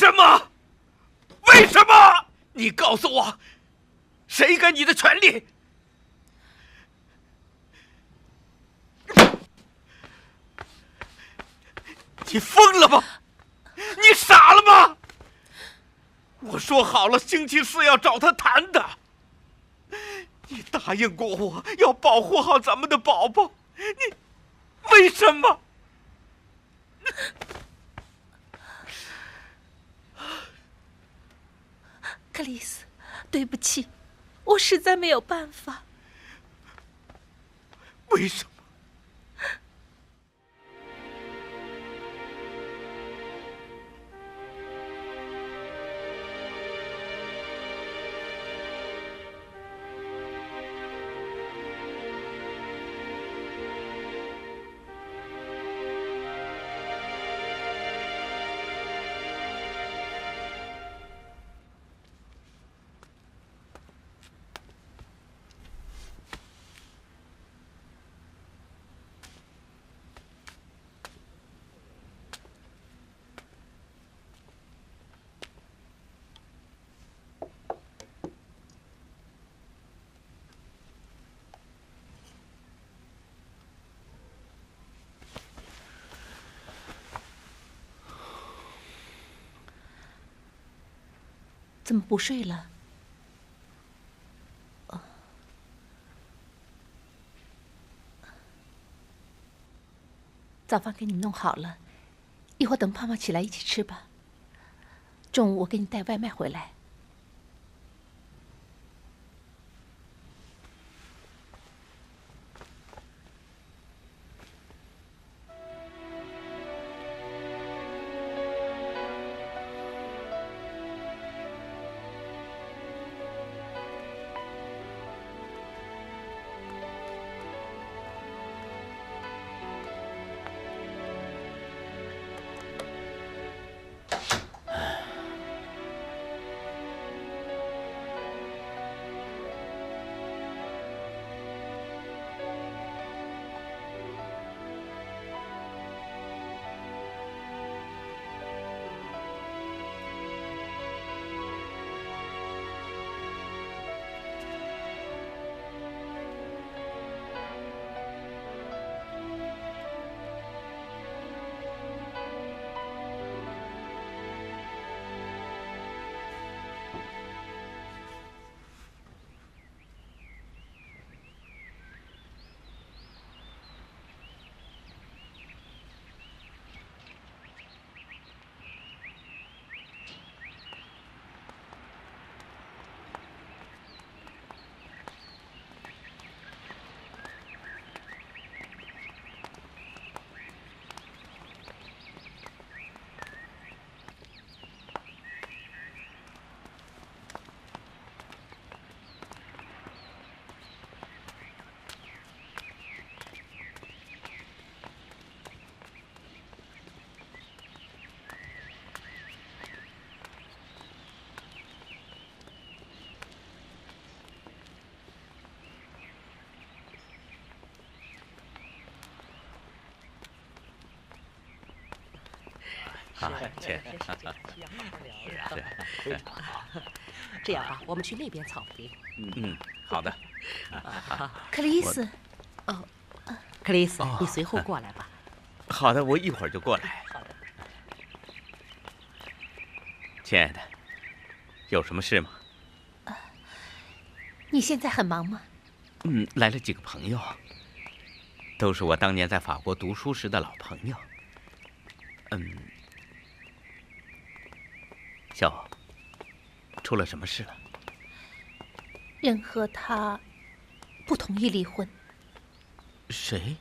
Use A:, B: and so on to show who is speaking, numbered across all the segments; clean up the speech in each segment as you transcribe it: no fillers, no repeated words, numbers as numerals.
A: 什么？为什么？你告诉我，谁给你的权利？你疯了吗？你傻了吗？我说好了，星期4要找他谈的。你答应过我要保护好咱们的宝宝，你为什么？
B: 克里斯，对不起，我实在没有办法。
A: 为什么？
B: 怎么不睡了？早饭给你弄好了，一会儿等胖胖起来一起吃吧。中午我给你带外卖回来。
C: 切，这样吧，我们去那边草坪。
A: 好的。
B: 克里斯，
C: 克里斯，你随后过来吧。
A: 好的，我一会儿就过来。
C: 好的。
A: 亲爱的，有什么事吗？
B: 你现在很忙吗？
A: 来了几个朋友，都是我当年在法国读书时的老朋友。小欧，出了什么事了？
B: 任和他不同意离婚。
A: 谁？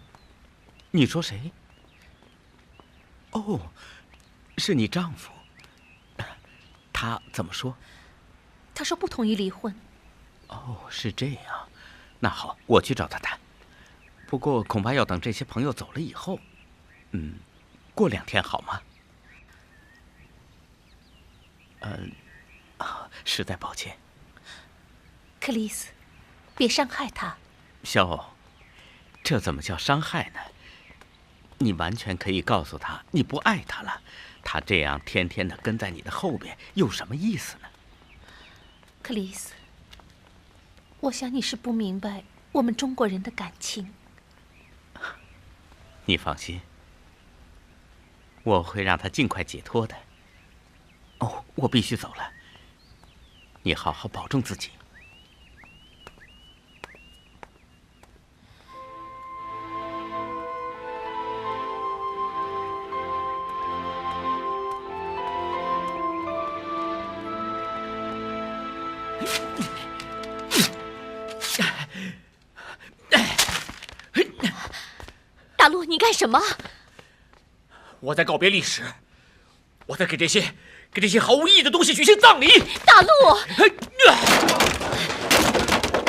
A: 你说谁？哦，是你丈夫。他怎么说？
B: 他说不同意离婚。
A: 哦，是这样。那好，我去找他谈。不过恐怕要等这些朋友走了以后。过2天好吗？实在抱歉。
B: 克里斯，别伤害他。
A: 小欧，这怎么叫伤害呢？你完全可以告诉他你不爱他了，他这样天天的跟在你的后边，有什么意思呢？
B: 克里斯，我想你是不明白我们中国人的感情。
A: 你放心，我会让他尽快解脱的。哦，我必须走了，你好好保重自己。
D: 大陆，你干什么？
E: 我在告别历史，我在给这些毫无意义的东西举行葬礼。
D: 大陆，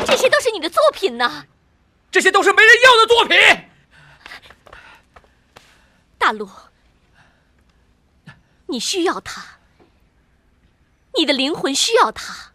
D: 这些都是你的作品呢。
E: 这些都是没人要的作品。
D: 大陆，你需要它，你的灵魂需要它。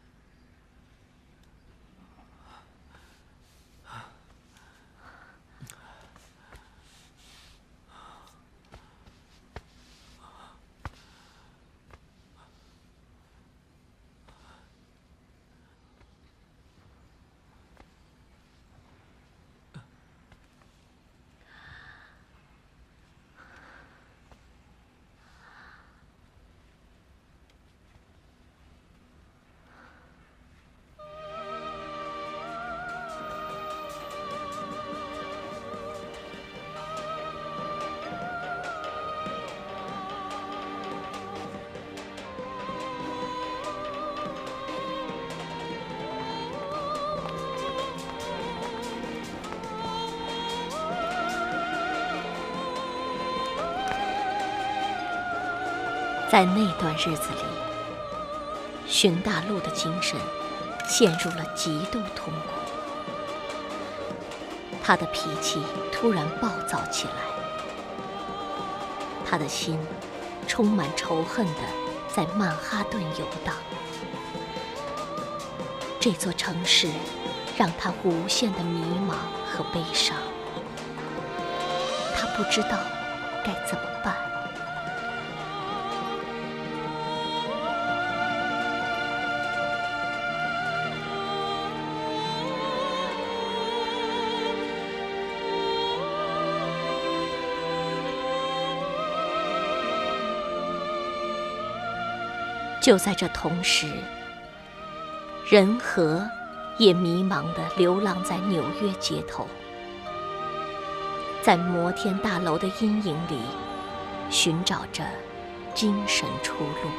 D: 在那段日子里，荀大陆的精神陷入了极度痛苦，他的脾气突然暴躁起来，他的心充满仇恨地在曼哈顿游荡。这座城市让他无限的迷茫和悲伤，他不知道该怎么办。就在这同时，仁和也迷茫地流浪在纽约街头，在摩天大楼的阴影里寻找着精神出路。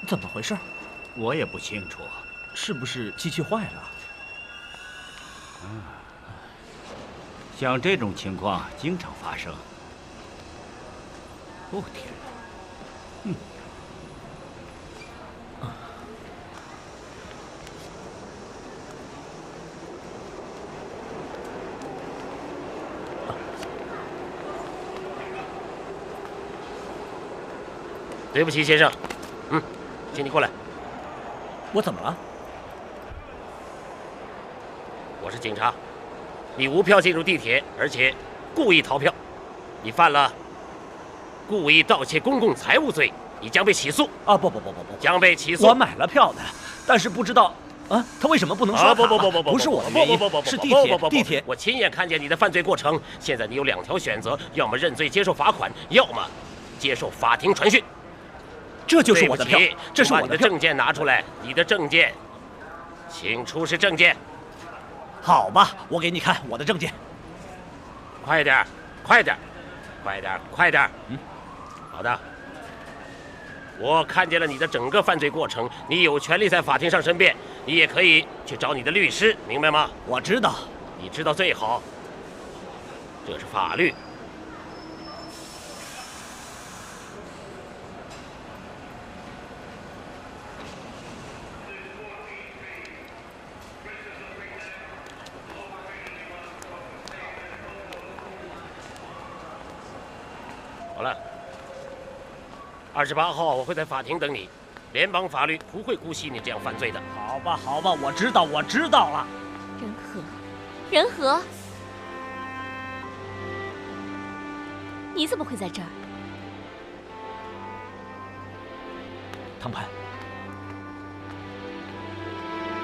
F: 怎么回事？
G: 我也不清楚。
F: 是不是机器坏了？
G: 像这种情况经常发生。哦天哪！
H: 对不起，先生。请你过来。
F: 我怎么了？
H: 我是警察。你无票进入地铁，而且故意逃票，你犯了故意盗窃公共财物罪，你将被起诉。
F: 啊，不，
H: 将被起诉。
F: 我买了票的，但是不知道啊，他为什么不能刷卡？不是我的原因，是地铁。
H: 我亲眼看见你的犯罪过程。现在你有2条选择，要么认罪接受罚款，要么接受法庭传讯。
F: 这就是我的票，这是我的票。
H: 把你的证件拿出来，你的证件，请出示证件。
F: 好吧，我给你看我的证件。
H: 快点，快点，快点，快点！好的。我看见了你的整个犯罪过程，你有权利在法庭上申辩，你也可以去找你的律师，明白吗？
F: 我知道，
H: 你知道最好。这是法律。好了，28号我会在法庭等你。联邦法律不会姑息你这样犯罪的。
F: 好吧，我知道了。
D: 仁和，你怎么会在这儿？
F: 唐盼，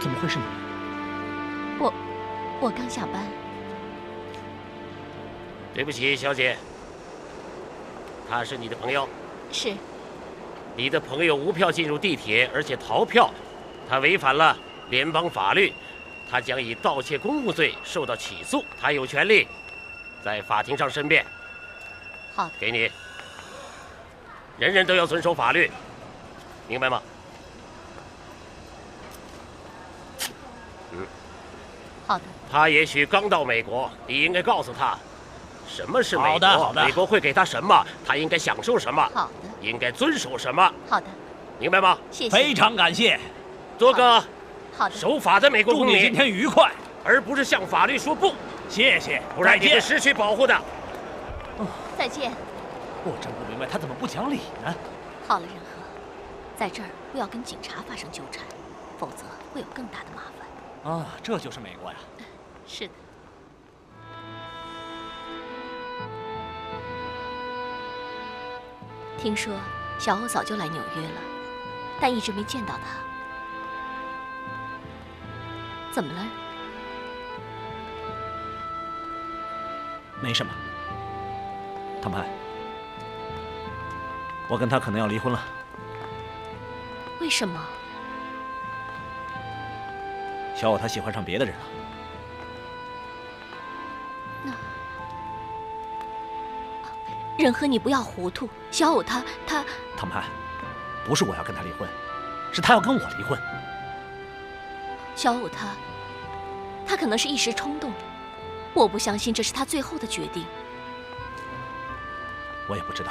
F: 怎么会是你？
D: 我刚下班。
H: 对不起，小姐。他是你的朋友？
D: 是。
H: 你的朋友无票进入地铁，而且逃票，他违反了联邦法律，他将以盗窃公务罪受到起诉，他有权利在法庭上申辩。
D: 好的。
H: 给你。人人都要遵守法律，明白吗？
D: 好的。
H: 他也许刚到美国，你应该告诉他什么是美国，
F: 好的，
H: 美国会给他什么，他应该享受什么，
D: 好的，
H: 应该遵守什么。
D: 好的。
H: 明白吗？
D: 谢谢。
F: 非常感谢。
H: 做个
D: 好的
H: 守法的美国公民。
F: 祝你今天愉快，
H: 而不是向法律说不。
F: 谢谢，
H: 不然你会失去保护的。
D: 再见。
F: 我真不明白他怎么不讲理呢？
D: 好了，仁和，在这儿不要跟警察发生纠缠，否则会有更大的麻烦。
F: 啊，这就是美国呀。
D: 是的。听说小欧早就来纽约了，但一直没见到他。怎么了？
F: 没什么。唐盼，我跟他可能要离婚了。
D: 为什么？
F: 小欧他喜欢上别的人了。
D: 仁和，你不要糊涂。小欧他……
F: 唐盼，不是我要跟他离婚，是他要跟我离婚。
D: 小欧他可能是一时冲动，我不相信这是他最后的决定。
F: 我也不知道，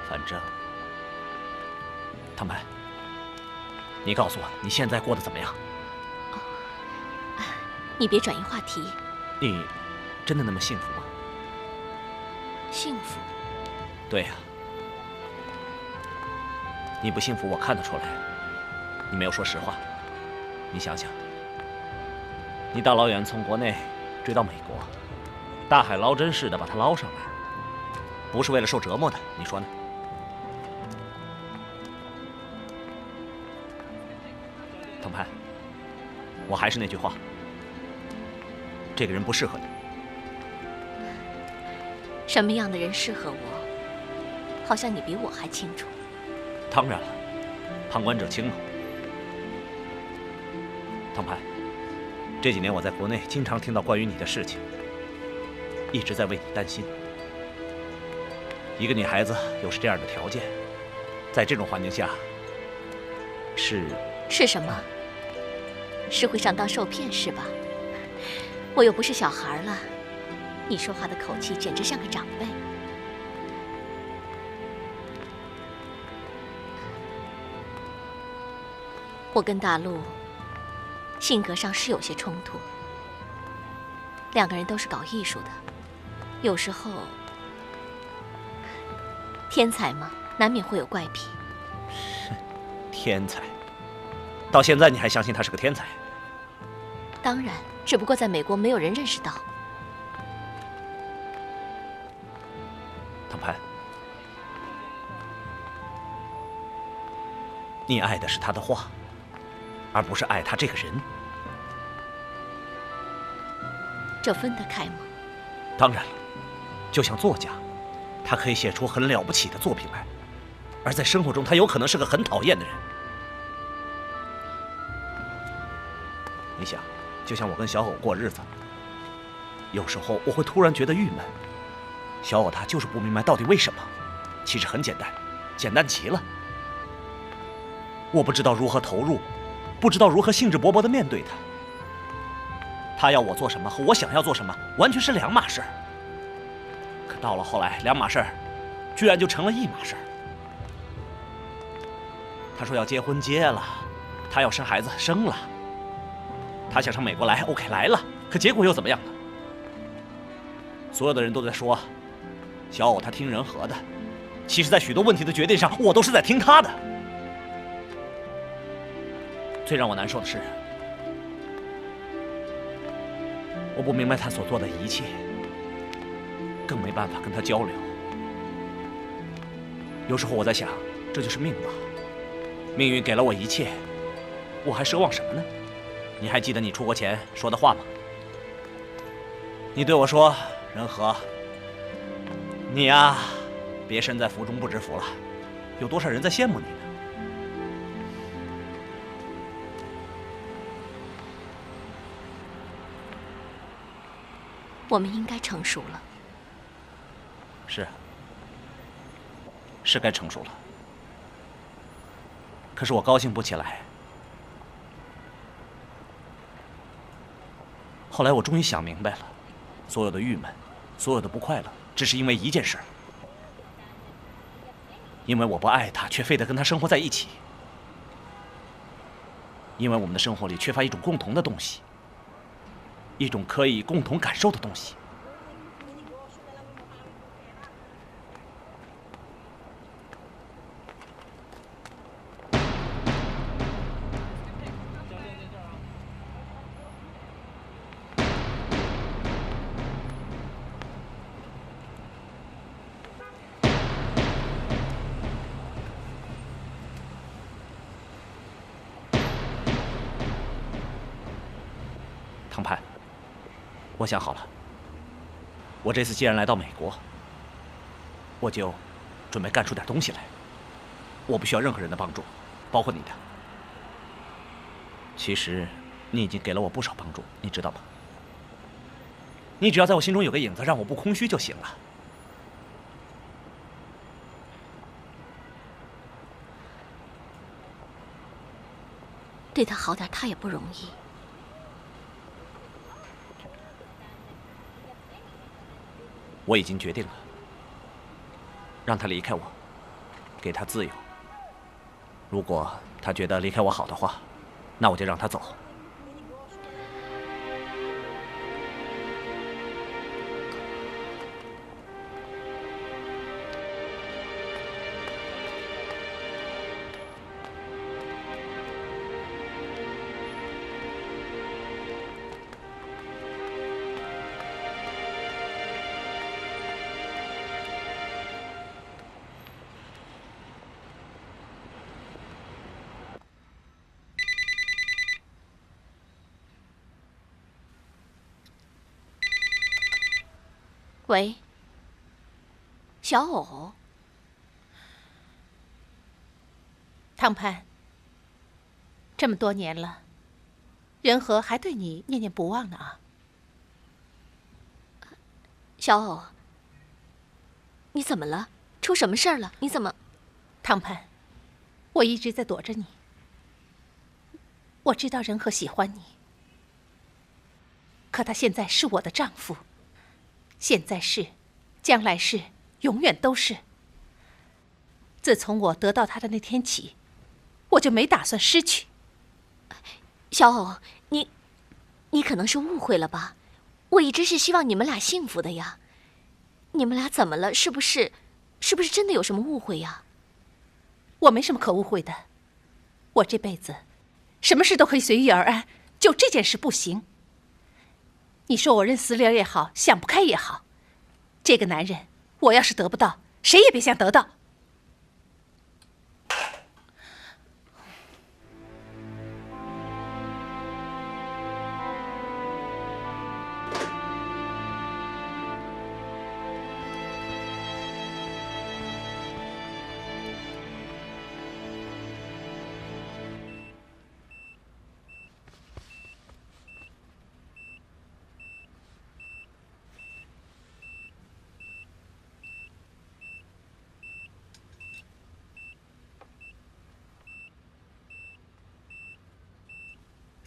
F: 反正，唐盼，你告诉我你现在过得怎么样？
D: 你别转移话题。
F: 你真的那么幸福吗？
D: 幸福？
F: 对呀。你不幸福，我看得出来。你没有说实话。你想想，你大老远从国内追到美国，大海捞针似的把他捞上来，不是为了受折磨的，你说呢？唐盼，我还是那句话，这个人不适合你。
D: 什么样的人适合我？好像你比我还清楚。
F: 当然了，旁观者清嘛。唐盼，这几年我在国内经常听到关于你的事情，一直在为你担心。一个女孩子又是这样的条件，在这种环境下，
D: 是什么？是会上当受骗是吧？我又不是小孩了，你说话的口气简直像个长辈。我跟大陆性格上是有些冲突，两个人都是搞艺术的，有时候天才嘛，难免会有怪癖。
F: 天才？到现在你还相信他是个天才？
D: 当然，只不过在美国没有人认识到。
F: 唐盼，你爱的是他的画，而不是爱他这个人。
D: 这分得开吗？
F: 当然了，就像作家，他可以写出很了不起的作品来，而在生活中他有可能是个很讨厌的人。你想，就像我跟小偶过日子，有时候我会突然觉得郁闷。小偶他就是不明白到底为什么，其实很简单，简单极了。我不知道如何投入，不知道如何兴致勃勃地面对他。他要我做什么和我想要做什么完全是两码事儿。可到了后来，两码事儿居然就成了一码事儿。他说要结婚结了，他要生孩子生了，他想上美国来 OK 来了，可结果又怎么样呢？所有的人都在说小偶他听人和的，其实在许多问题的决定上我都是在听他的。最让我难受的是，我不明白他所做的一切，更没办法跟他交流。有时候我在想，这就是命吧，命运给了我一切，我还奢望什么呢？你还记得你出国前说的话吗？你对我说，仁和，你呀，别身在福中不知福了，有多少人在羡慕你呢？
D: 我们应该成熟了。是
F: 该成熟了。可是我高兴不起来。后来我终于想明白了，所有的郁闷，所有的不快乐，只是因为一件事，因为我不爱他，却非得跟他生活在一起。因为我们的生活里缺乏一种共同的东西，一种可以共同感受的东西。唐盼，我想好了，我这次既然来到美国，我就准备干出点东西来。我不需要任何人的帮助，包括你的。其实，你已经给了我不少帮助，你知道吗？你只要在我心中有个影子，让我不空虚就行了。
D: 对他好点，他也不容易。
F: 我已经决定了，让他离开我，给他自由。如果他觉得离开我好的话，那我就让他走。
D: 喂，小偶，
B: 唐盼，这么多年了，仁和还对你念念不忘呢啊。
D: 小藕，你怎么了？出什么事儿了？你怎么？
B: 汤盘，我一直在躲着你。我知道仁和喜欢你，可他现在是我的丈夫，现在是，将来是，永远都是。自从我得到他的那天起，我就没打算失去。
D: 小藕，你可能是误会了吧？我一直是希望你们俩幸福的呀。你们俩怎么了？是不是真的有什么误会呀？
B: 我没什么可误会的，我这辈子什么事都可以随遇而安，就这件事不行。你说我认死理儿也好，想不开也好，这个男人我要是得不到，谁也别想得到。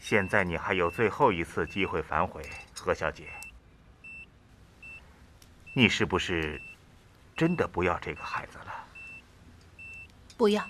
I: 现在你还有最后一次机会反悔，何小姐。你是不是真的不要这个孩子了？
B: 不要。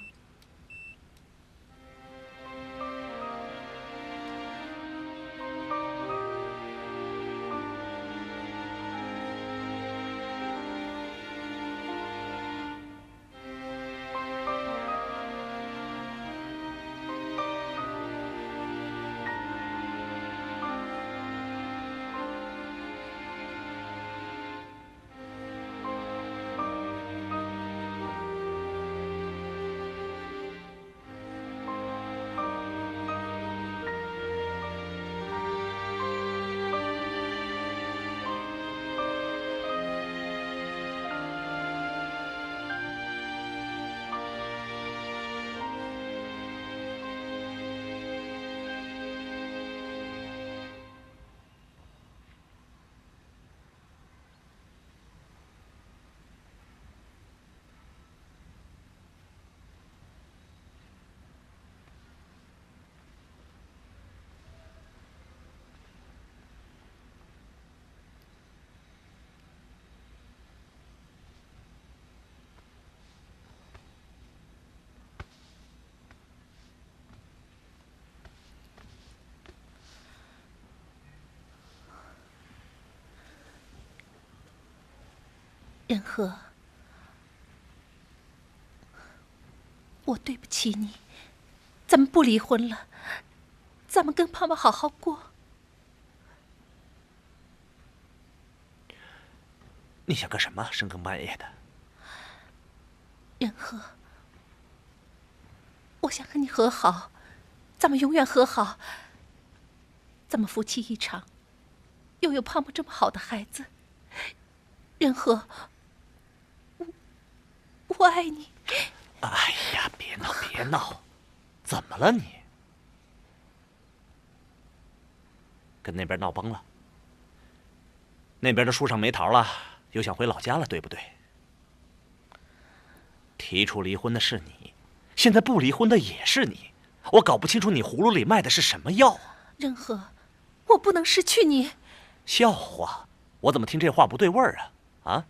B: 仁和，我对不起你，咱们不离婚了，咱们跟妈妈好好过。
F: 你想干什么？深更半夜的。
B: 仁和，我想和你和好，咱们永远和好。咱们夫妻一场，又有胖胖这么好的孩子，仁和，我爱你。
F: 哎呀，别闹别闹，怎么了你？跟那边闹崩了？那边的树上没桃了，又想回老家了，对不对？提出离婚的是你，现在不离婚的也是你，我搞不清楚你葫芦里卖的是什么药啊！
B: 仁和，我不能失去你。
F: 笑话，我怎么听这话不对味儿啊？啊，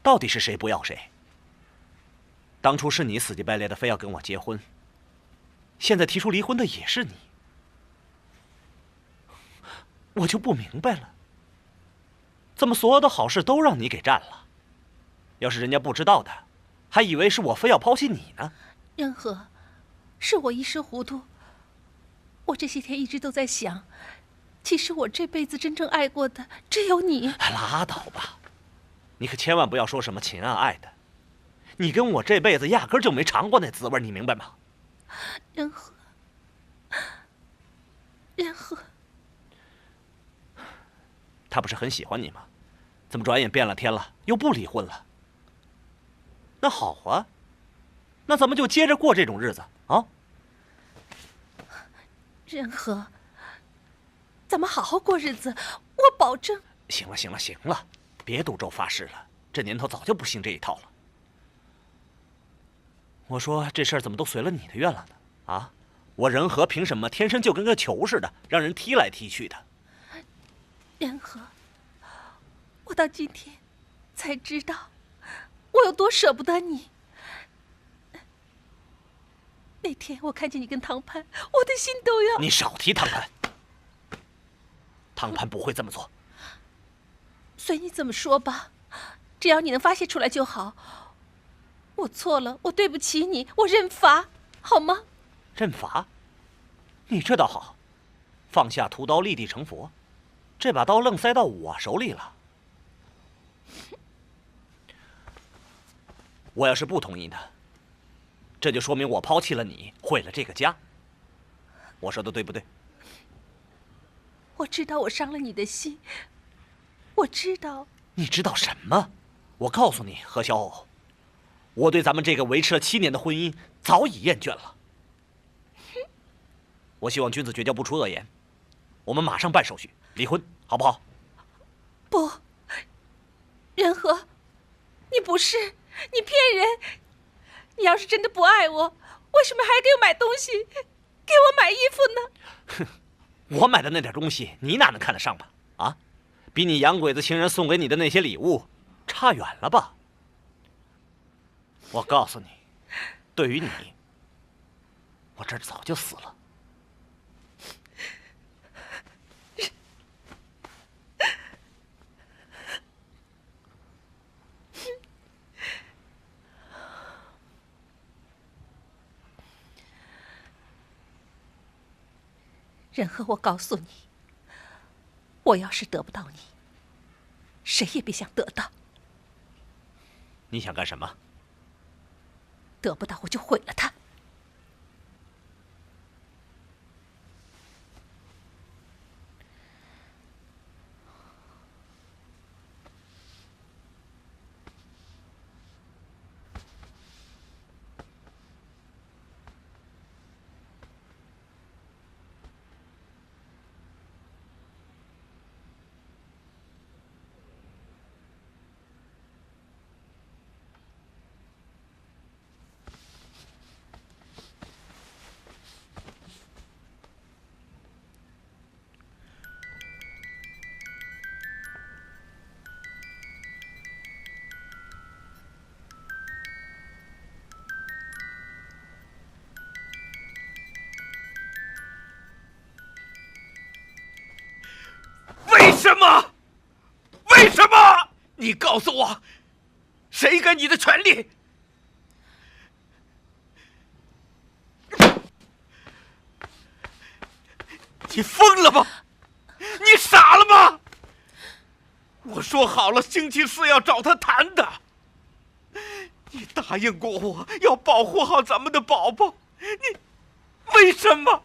F: 到底是谁不要谁？当初是你死乞白赖的非要跟我结婚，现在提出离婚的也是你，我就不明白了，怎么所有的好事都让你给占了？要是人家不知道的，还以为是我非要抛弃你呢。
B: 仁和，是我一时糊涂。我这些天一直都在想，其实我这辈子真正爱过的只有你。
F: 拉倒吧，你可千万不要说什么情啊爱的。你跟我这辈子压根儿就没尝过那滋味，你明白吗？
B: 仁和，仁和，
F: 他不是很喜欢你吗？怎么转眼变了天了，又不离婚了？那好啊，那咱们就接着过这种日子啊！
B: 仁和，咱们好好过日子，我保证。
F: 行了行了行了，别赌咒发誓了，这年头早就不信这一套了。我说这事儿怎么都随了你的愿了呢？啊，我仁和凭什么天生就跟个球似的，让人踢来踢去的？
B: 仁和，我到今天才知道我有多舍不得你。那天我看见你跟唐盼，我的心都要……
F: 你少提唐盼，唐盼不会这么做。
B: 随你怎么说吧，只要你能发泄出来就好。我错了，我对不起你，我认罚，好吗？
F: 认罚？你这倒好，放下屠刀立地成佛，这把刀愣塞到我手里了。我要是不同意呢？这就说明我抛弃了你，毁了这个家。我说的对不对？
B: 我知道我伤了你的心，我知道。
F: 你知道什么？我告诉你，何小藕，我对咱们这个维持了7年的婚姻早已厌倦了。我希望君子绝交不出恶言，我们马上办手续离婚，好不好？
B: 不，仁和，你不是，你骗人！你要是真的不爱我，为什么还给我买东西，给我买衣服呢？
F: 哼，我买的那点东西，你哪能看得上吧？啊，比你洋鬼子情人送给你的那些礼物，差远了吧？我告诉你，对于你，我这儿早就死了。
B: 仁和，我告诉你，我要是得不到你，谁也别想得到。
F: 你想干什么？
B: 得不到我就毁了他。
A: 为什么？为什么？你告诉我，谁给你的权利？你疯了吗？你傻了吗？我说好了，星期4要找他谈的。你答应过我要保护好咱们的宝宝，你为什么？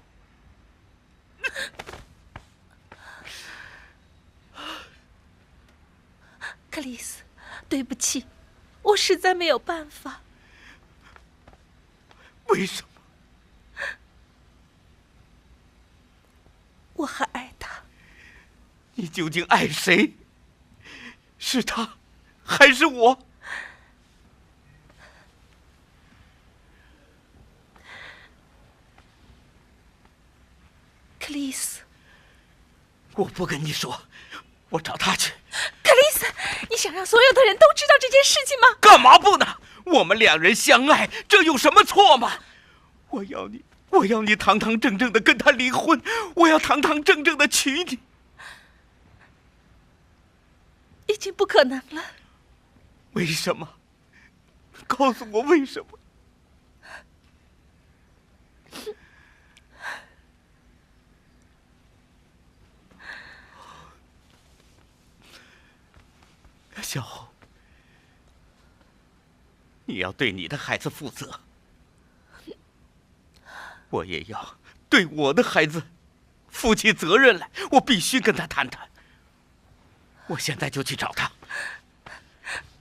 B: 克里斯，对不起，我实在没有办法。
A: 为什么？
B: 我还爱他。
A: 你究竟爱谁？是他，还是我？
B: 克里斯，
A: 我不跟你说，我找他去。
B: 克里斯，你想让所有的人都知道这件事情吗？
A: 干嘛不呢？我们2人相爱，这有什么错吗？我要你堂堂正正的跟他离婚，我要堂堂正正的娶你。
B: 已经不可能了。
A: 为什么？告诉我为什么？小侯，你要对你的孩子负责，我也要对我的孩子负起责任来。我必须跟他谈谈。我现在就去找他。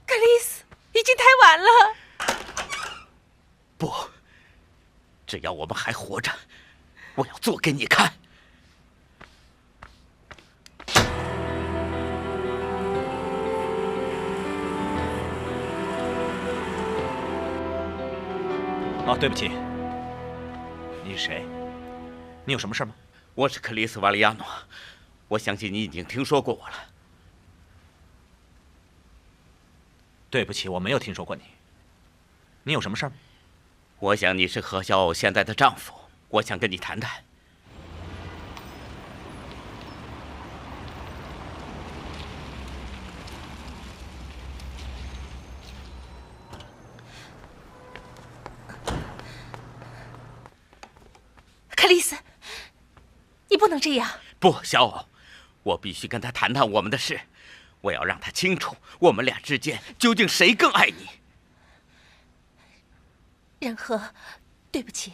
B: 克里斯，已经太晚了。
A: 不，只要我们还活着，我要做给你看。
F: 哦，对不起，你是谁？你有什么事吗？
A: 我是克里斯·瓦利亚诺，我相信你已经听说过我了。
F: 对不起，我没有听说过你。你有什么事吗？
A: 我想你是何小偶现在的丈夫，我想跟你谈谈。
B: 克里斯，你不能这样。
A: 不，小偶，我必须跟他谈谈我们的事。我要让他清楚，我们俩之间究竟谁更爱你。
B: 仁和，对不起。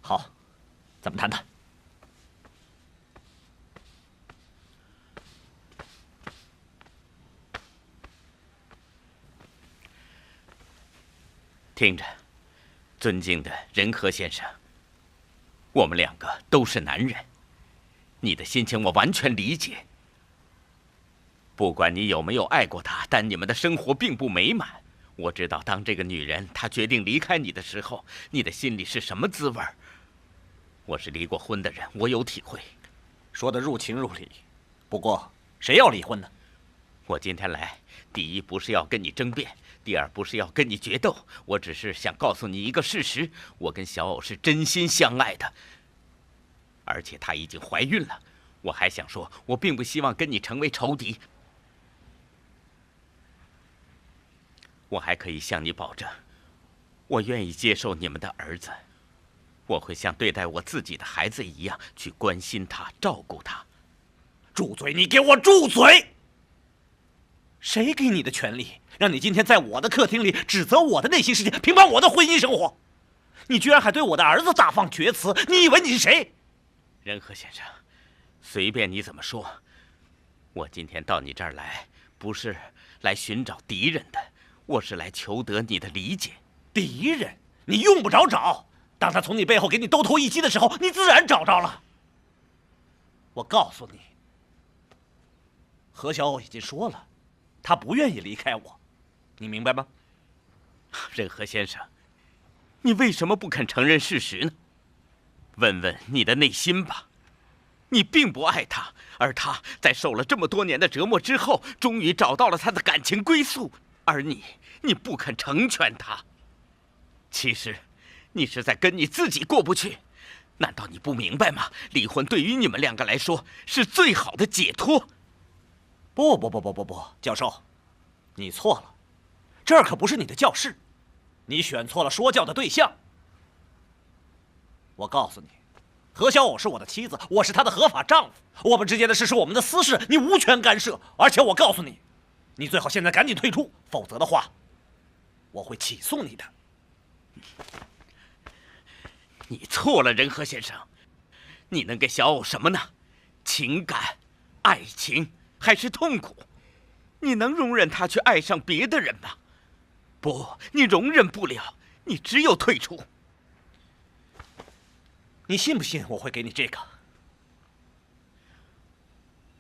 F: 好，咱们谈谈。
A: 听着，尊敬的仁和先生，我们两个都是男人，你的心情我完全理解。不管你有没有爱过她，但你们的生活并不美满。我知道，当这个女人她决定离开你的时候，你的心里是什么滋味儿。我是离过婚的人，我有体会。
F: 说得入情入理。不过，谁要离婚呢？
A: 我今天来，第一不是要跟你争辩，第二不是要跟你决斗，我只是想告诉你一个事实：我跟小偶是真心相爱的，而且她已经怀孕了。我还想说，我并不希望跟你成为仇敌。我还可以向你保证，我愿意接受你们的儿子，我会像对待我自己的孩子一样去关心他、照顾他。
F: 住嘴！你给我住嘴！谁给你的权利，让你今天在我的客厅里指责我的内心世界，评判我的婚姻生活？你居然还对我的儿子大放厥词！你以为你是谁？
A: 仁和先生，随便你怎么说，我今天到你这儿来，不是来寻找敌人的，我是来求得你的理解。
F: 敌人？你用不着找。当他从你背后给你兜头一击的时候，你自然找着了。我告诉你，何小偶已经说了，他不愿意离开我，你明白吗？
A: 仁和先生，你为什么不肯承认事实呢？问问你的内心吧。你并不爱他，而他在受了这么多年的折磨之后，终于找到了他的感情归宿，而你不肯成全他。其实，你是在跟你自己过不去。难道你不明白吗？离婚对于你们两个来说是最好的解脱。
F: 不，教授，你错了，这儿可不是你的教室，你选错了说教的对象。我告诉你，何小偶是我的妻子，我是她的合法丈夫，我们之间的事是我们的私事，你无权干涉。而且我告诉你，你最好现在赶紧退出，否则的话，我会起诉你的。
A: 你错了，仁和先生。你能给小偶什么呢？情感、爱情还是痛苦？你能容忍他去爱上别的人吗？不，你容忍不了，你只有退出。
F: 你信不信我会给你这个？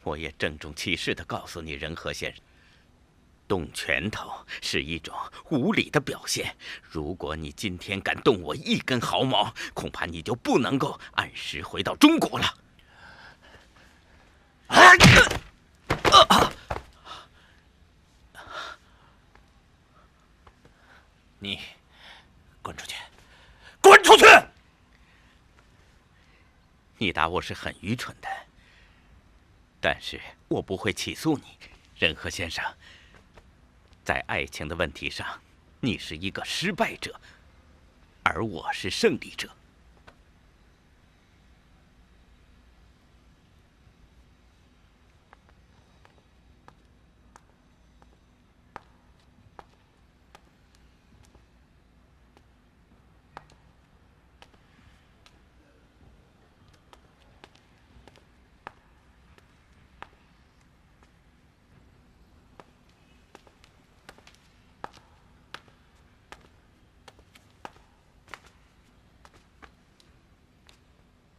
A: 我也郑重其事地告诉你，仁和先生，动拳头是一种无理的表现。如果你今天敢动我一根毫毛，恐怕你就不能够按时回到中国了。
F: 你滚出去！滚出去！
A: 你打我是很愚蠢的，但是我不会起诉你，仁和先生。在爱情的问题上，你是一个失败者，而我是胜利者。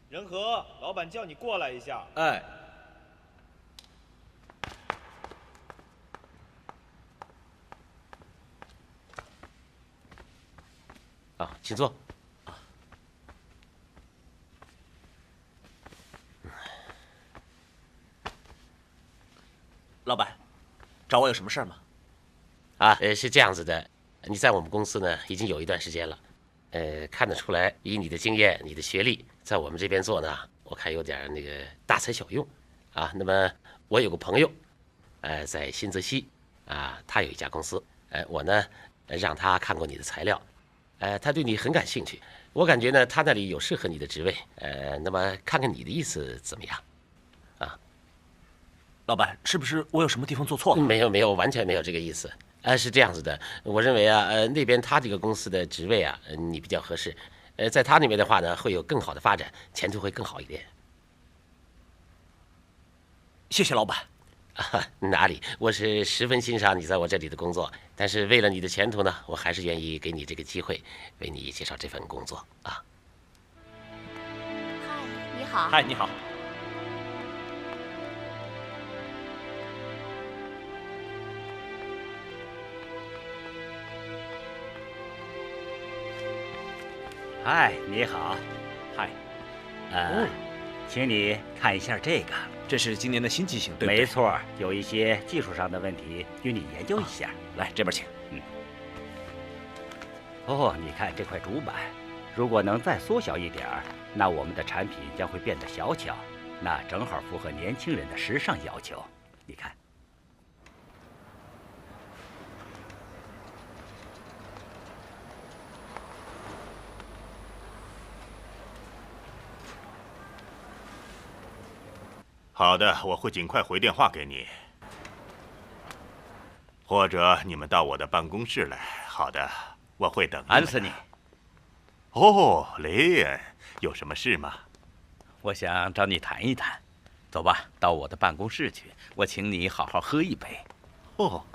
J: 仁和，老板叫你过来一下。
E: 哎，
H: 啊，请坐。
F: 老板，找我有什么事儿吗？
H: 是这样子的，你在我们公司呢已经有一段时间了，看得出来，以你的经验、你的学历，在我们这边做呢，我看有点那个大材小用，啊。那么我有个朋友，在新泽西，他有一家公司，我呢让他看过你的材料，他对你很感兴趣，我感觉呢他那里有适合你的职位，那么看看你的意思怎么样？
F: 老板，是不是我有什么地方做错了？
H: 没有，完全没有这个意思。是这样子的，我认为那边他这个公司的职位你比较合适，在他那边的话呢，会有更好的发展，前途会更好一点。
F: 谢谢老板。
H: 哪里，我是十分欣赏你在我这里的工作，但是为了你的前途呢，我还是愿意给你这个机会，为你介绍这份工作啊。
D: 嗨，你好。
F: 嗨，你好。
G: 嗨，你好。
F: 嗨。
G: 请你看一下这个。
F: 这是今年的新机型，对不对？
G: 没错，有一些技术上的问题，与你研究一下。
F: 来，这边请。
G: 哦，你看这块主板，如果能再缩小一点儿，那我们的产品将会变得小巧，那正好符合年轻人的时尚要求。你看。
I: 好的，我会尽快回电话给你，或者你们到我的办公室来。好的，我会等你。
G: 安斯尼。
I: 哦，雷恩，有什么事吗？
G: 我想找你谈一谈。走吧，到我的办公室去，我请你好好喝一杯。
I: 哦，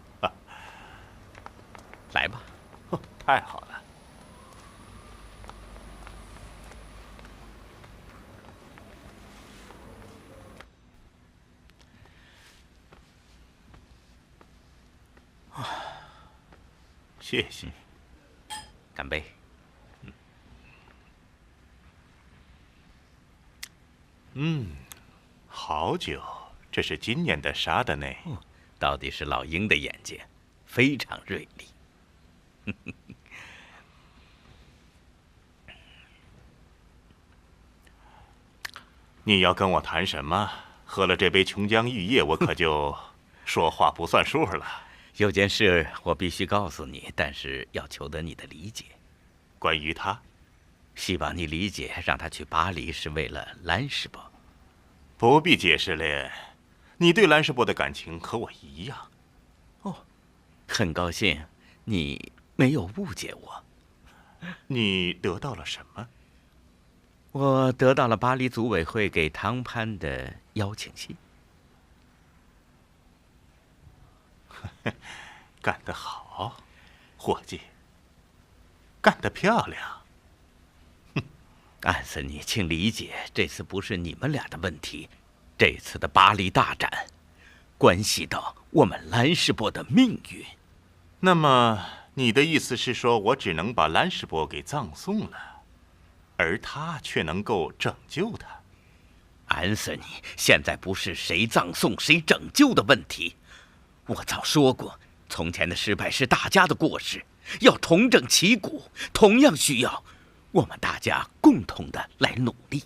G: 来吧。
I: 太好了。谢谢。
G: 干杯。
I: 好酒，这是今年的沙德内。
G: 到底是老鹰的眼界，非常锐利。
I: 你要跟我谈什么？喝了这杯琼浆玉液，我可就说话不算数了。
G: 有件事我必须告诉你，但是要求得你的理解。
I: 关于他，
G: 希望你理解，让他去巴黎是为了兰士伯。
I: 不必解释了，你对兰士伯的感情和我一样。
G: 哦，很高兴你没有误解我。
I: 你得到了什么？
G: 我得到了巴黎组委会给汤潘的邀请信。
I: 干得好，伙计。干得漂亮。
G: 安森尼，请理解，这次不是你们俩的问题，这次的巴黎大展关系到我们兰士伯的命运。
I: 那么你的意思是说，我只能把兰士伯给葬送了，而他却能够拯救他？
G: 安森尼，现在不是谁葬送谁拯救的问题。我早说过，从前的失败是大家的过失，要重整旗鼓，同样需要我们大家共同的来努力。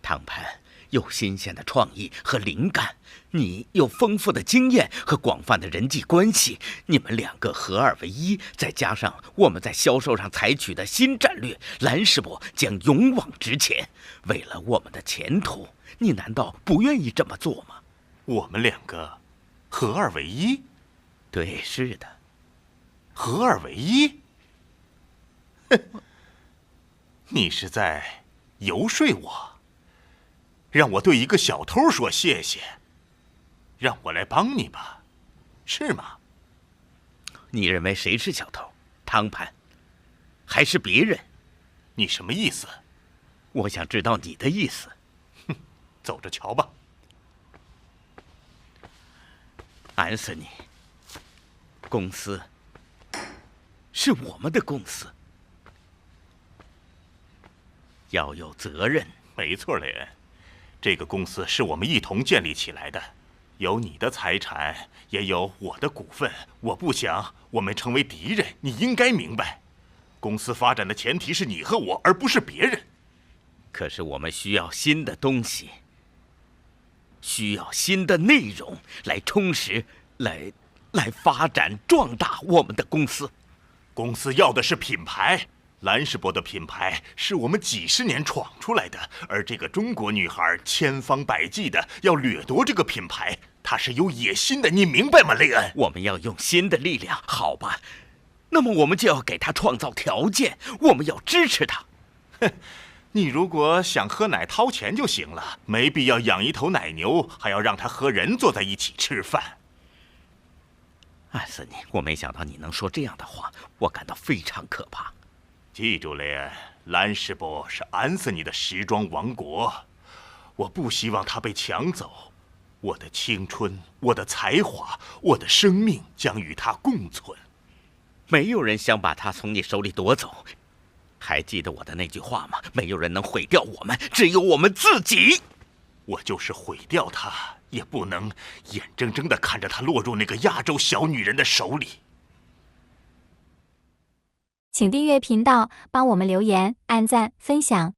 G: 汤潘有新鲜的创意和灵感，你有丰富的经验和广泛的人际关系，你们两个合二为一，再加上我们在销售上采取的新战略，兰士伯将勇往直前。为了我们的前途，你难道不愿意这么做吗？
I: 我们两个合二为一？
G: 对，是的。
I: 合二为一？哼，你是在游说我，让我对一个小偷说谢谢，让我来帮你吧，是吗？
G: 你认为谁是小偷？汤潘，还是别人？
I: 你什么意思？
G: 我想知道你的意思。
I: 哼，走着瞧吧。
G: 安森尼，公司是我们的公司，要有责任。
I: 没错，雷恩，这个公司是我们一同建立起来的，有你的财产，也有我的股份。我不想我们成为敌人，你应该明白，公司发展的前提是你和我，而不是别人。
G: 可是我们需要新的东西，需要新的内容来充实，来发展壮大我们的公司。
I: 公司要的是品牌。兰士伯的品牌是我们几十年闯出来的，而这个中国女孩千方百计的要掠夺这个品牌，她是有野心的，你明白吗，雷恩？
G: 我们要用新的力量，好吧？那么我们就要给她创造条件，我们要支持她。
I: 哼，你如果想喝奶掏钱就行了，没必要养一头奶牛，还要让它和人坐在一起吃饭。
G: 安瑟尼，我没想到你能说这样的话，我感到非常可怕。
I: 记住，雷恩，兰士伯是安瑟尼的时装王国，我不希望它被抢走。我的青春，我的才华，我的生命将与它共存。
G: 没有人想把它从你手里夺走。还记得我的那句话吗？没有人能毁掉我们，只有我们自己。
I: 我就是毁掉它，也不能眼睁睁地看着它落入那个亚洲小女人的手里。
K: 请订阅频道，帮我们留言、按赞、分享。